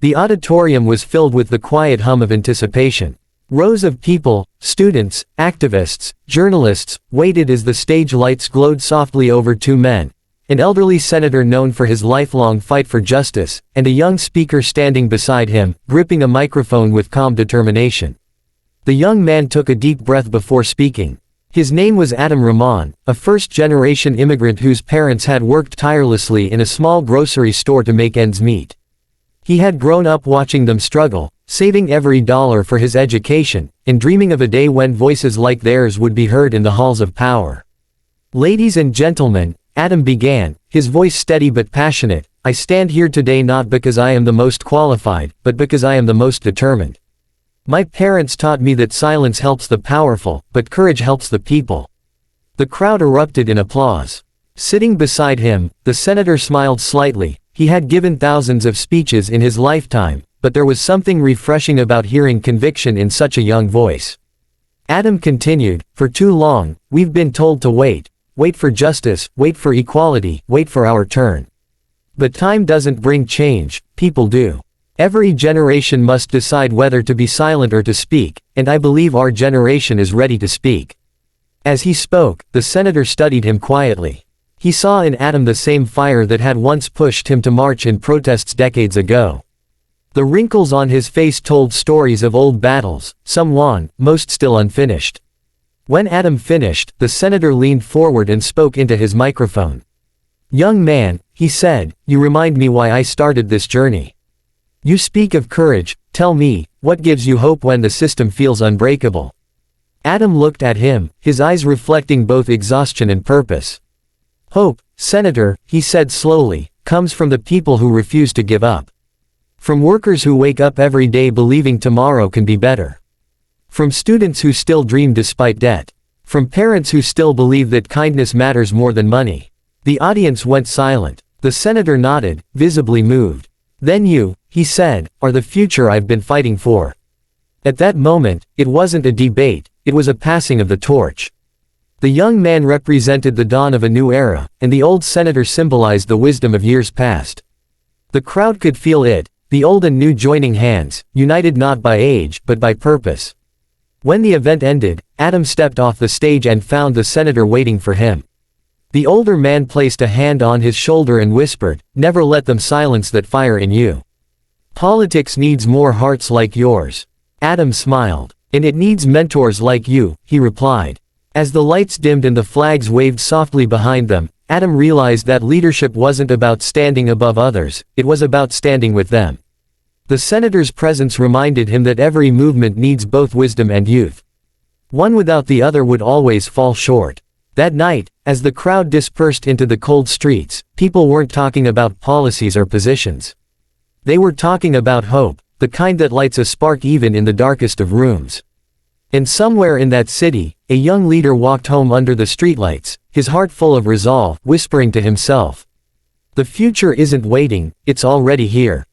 The auditorium was filled with the quiet hum of anticipation. Rows of people, students, activists, journalists, waited as the stage lights glowed softly over two men, an elderly senator known for his lifelong fight for justice, and a young speaker standing beside him, gripping a microphone with calm determination. The young man took a deep breath before speaking. His name was Adam Rahman, a first-generation immigrant whose parents had worked tirelessly in a small grocery store to make ends meet. He had grown up watching them struggle, saving every dollar for his education, and dreaming of a day when voices like theirs would be heard in the halls of power. "Ladies and gentlemen," Adam began, his voice steady but passionate, "I stand here today not because I am the most qualified, but because I am the most determined. My parents taught me that silence helps the powerful, but courage helps the people." The crowd erupted in applause. Sitting beside him, the senator smiled slightly. He had given thousands of speeches in his lifetime, but there was something refreshing about hearing conviction in such a young voice. Adam continued, "For too long, we've been told to wait for justice, wait for equality, wait for our turn. But time doesn't bring change, people do. Every generation must decide whether to be silent or to speak, and I believe our generation is ready to speak." As he spoke, the senator studied him quietly. He saw in Adam the same fire that had once pushed him to march in protests decades ago. The wrinkles on his face told stories of old battles, some won, most still unfinished. When Adam finished, the senator leaned forward and spoke into his microphone. "Young man," he said, "you remind me why I started this journey. You speak of courage, tell me, what gives you hope when the system feels unbreakable?" Adam looked at him, his eyes reflecting both exhaustion and purpose. "Hope, Senator," he said slowly, "comes from the people who refuse to give up. From workers who wake up every day believing tomorrow can be better. From students who still dream despite debt. From parents who still believe that kindness matters more than money." The audience went silent. The senator nodded, visibly moved. "Then you," he said, "are the future I've been fighting for." At that moment, it wasn't a debate, it was a passing of the torch. The young man represented the dawn of a new era, and the old senator symbolized the wisdom of years past. The crowd could feel it, the old and new joining hands, united not by age but by purpose. When the event ended, Adam stepped off the stage and found the senator waiting for him. The older man placed a hand on his shoulder and whispered, "Never let them silence that fire in you. Politics needs more hearts like yours." Adam smiled. "And it needs mentors like you," he replied. As the lights dimmed and the flags waved softly behind them, Adam realized that leadership wasn't about standing above others, it was about standing with them. The senator's presence reminded him that every movement needs both wisdom and youth. One without the other would always fall short. That night, as the crowd dispersed into the cold streets, people weren't talking about policies or positions. They were talking about hope, the kind that lights a spark even in the darkest of rooms. And somewhere in that city, a young leader walked home under the streetlights, his heart full of resolve, whispering to himself, "The future isn't waiting, it's already here."